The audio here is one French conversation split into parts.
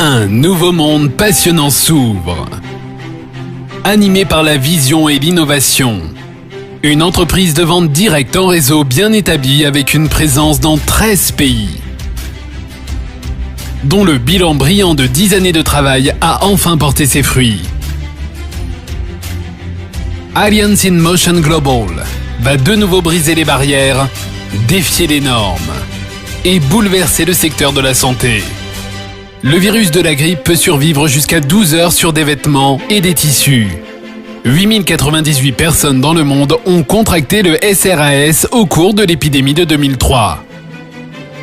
Un nouveau monde passionnant s'ouvre. Animé par la vision et l'innovation, une entreprise de vente directe en réseau bien établie avec une présence dans 13 pays, dont le bilan brillant de 10 années de travail a enfin porté ses fruits. Alliance in Motion Global va de nouveau briser les barrières, défier les normes et bouleverser le secteur de la santé. Le virus de la grippe peut survivre jusqu'à 12 heures sur des vêtements et des tissus. 8098 personnes dans le monde ont contracté le SRAS au cours de l'épidémie de 2003.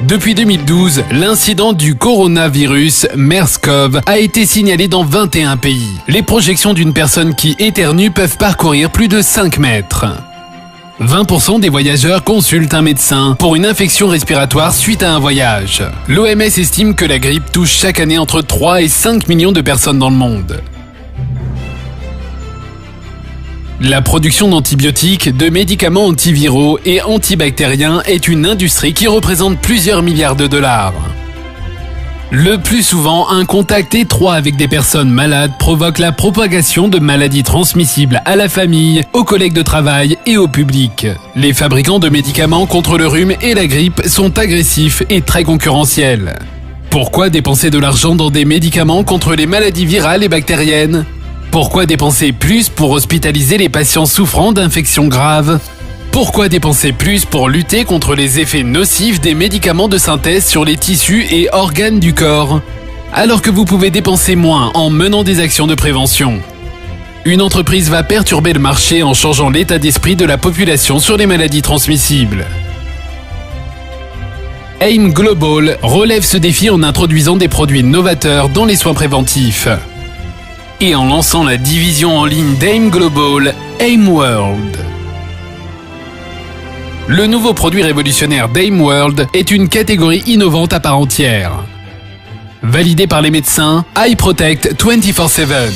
Depuis 2012, l'incident du coronavirus MERS-CoV a été signalé dans 21 pays. Les projections d'une personne qui éternue peuvent parcourir plus de 5 mètres. 20% des voyageurs consultent un médecin pour une infection respiratoire suite à un voyage. L'OMS estime que la grippe touche chaque année entre 3 et 5 millions de personnes dans le monde. La production d'antibiotiques, de médicaments antiviraux et antibactériens est une industrie qui représente plusieurs milliards de dollars. Le plus souvent, un contact étroit avec des personnes malades provoque la propagation de maladies transmissibles à la famille, aux collègues de travail et au public. Les fabricants de médicaments contre le rhume et la grippe sont agressifs et très concurrentiels. Pourquoi dépenser de l'argent dans des médicaments contre les maladies virales et bactériennes ? Pourquoi dépenser plus pour hospitaliser les patients souffrant d'infections graves ? Pourquoi dépenser plus pour lutter contre les effets nocifs des médicaments de synthèse sur les tissus et organes du corps, alors que vous pouvez dépenser moins en menant des actions de prévention ? Une entreprise va perturber le marché en changeant l'état d'esprit de la population sur les maladies transmissibles. AIM Global relève ce défi en introduisant des produits novateurs dans les soins préventifs et en lançant la division en ligne d'AIM Global, AIM World. Le nouveau produit révolutionnaire d'AIM World est une catégorie innovante à part entière. Validé par les médecins, iProtect 24/7.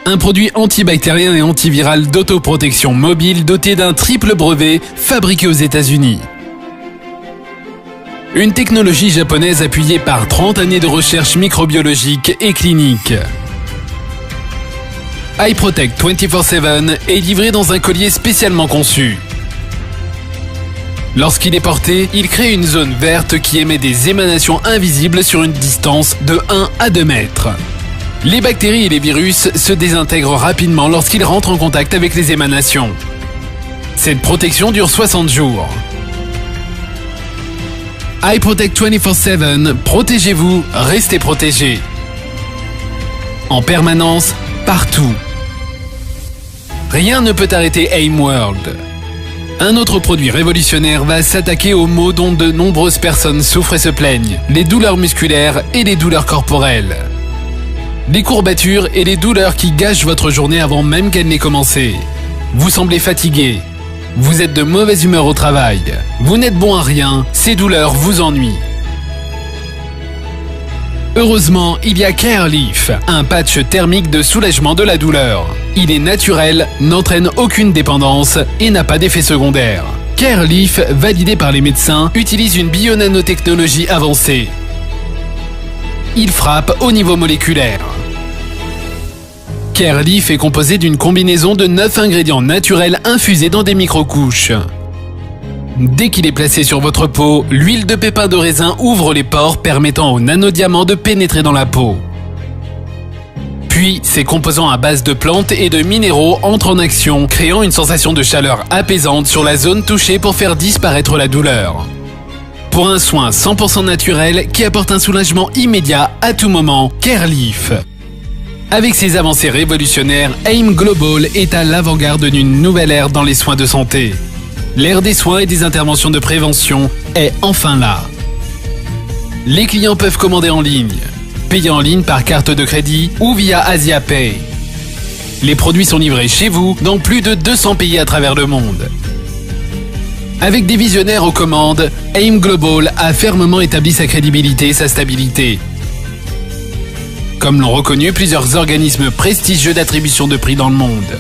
Un produit antibactérien et antiviral d'autoprotection mobile doté d'un triple brevet fabriqué aux États-Unis. Une technologie japonaise appuyée par 30 années de recherche microbiologique et clinique. iProtect 24/7 est livré dans un collier spécialement conçu. Lorsqu'il est porté, il crée une zone verte qui émet des émanations invisibles sur une distance de 1 à 2 mètres. Les bactéries et les virus se désintègrent rapidement lorsqu'ils rentrent en contact avec les émanations. Cette protection dure 60 jours. iProtect 24/7, protégez-vous, restez protégés. En permanence, partout. Rien ne peut arrêter AIM World. Un autre produit révolutionnaire va s'attaquer aux maux dont de nombreuses personnes souffrent et se plaignent, les douleurs musculaires et les douleurs corporelles. Les courbatures et les douleurs qui gâchent votre journée avant même qu'elle n'ait commencé. Vous semblez fatigué. Vous êtes de mauvaise humeur au travail. Vous n'êtes bon à rien. Ces douleurs vous ennuient. Heureusement, il y a CareLeaf, un patch thermique de soulagement de la douleur. Il est naturel, n'entraîne aucune dépendance et n'a pas d'effet secondaire. CareLeaf, validé par les médecins, utilise une bionanotechnologie avancée. Il frappe au niveau moléculaire. CareLeaf est composé d'une combinaison de 9 ingrédients naturels infusés dans des microcouches. Dès qu'il est placé sur votre peau, l'huile de pépins de raisin ouvre les pores permettant aux nanodiamants de pénétrer dans la peau. Puis, ces composants à base de plantes et de minéraux entrent en action, créant une sensation de chaleur apaisante sur la zone touchée pour faire disparaître la douleur. Pour un soin 100% naturel qui apporte un soulagement immédiat à tout moment, CareLeaf. Avec ses avancées révolutionnaires, AIM Global est à l'avant-garde d'une nouvelle ère dans les soins de santé. L'ère des soins et des interventions de prévention est enfin là. Les clients peuvent commander en ligne, payer en ligne par carte de crédit ou via AsiaPay. Les produits sont livrés chez vous dans plus de 200 pays à travers le monde. Avec des visionnaires aux commandes, AIM Global a fermement établi sa crédibilité et sa stabilité. Comme l'ont reconnu plusieurs organismes prestigieux d'attribution de prix dans le monde.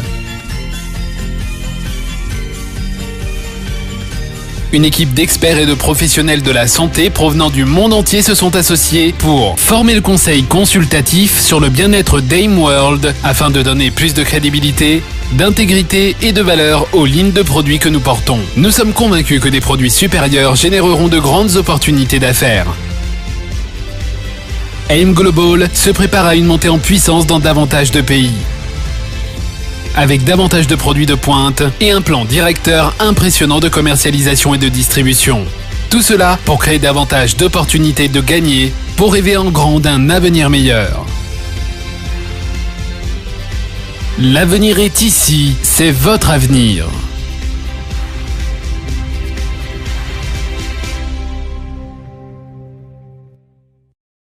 Une équipe d'experts et de professionnels de la santé provenant du monde entier se sont associés pour former le conseil consultatif sur le bien-être d'AIM World afin de donner plus de crédibilité, d'intégrité et de valeur aux lignes de produits que nous portons. Nous sommes convaincus que des produits supérieurs généreront de grandes opportunités d'affaires. AIM Global se prépare à une montée en puissance dans davantage de pays, avec davantage de produits de pointe et un plan directeur impressionnant de commercialisation et de distribution. Tout cela pour créer davantage d'opportunités de gagner, pour rêver en grand d'un avenir meilleur. L'avenir est ici, c'est votre avenir.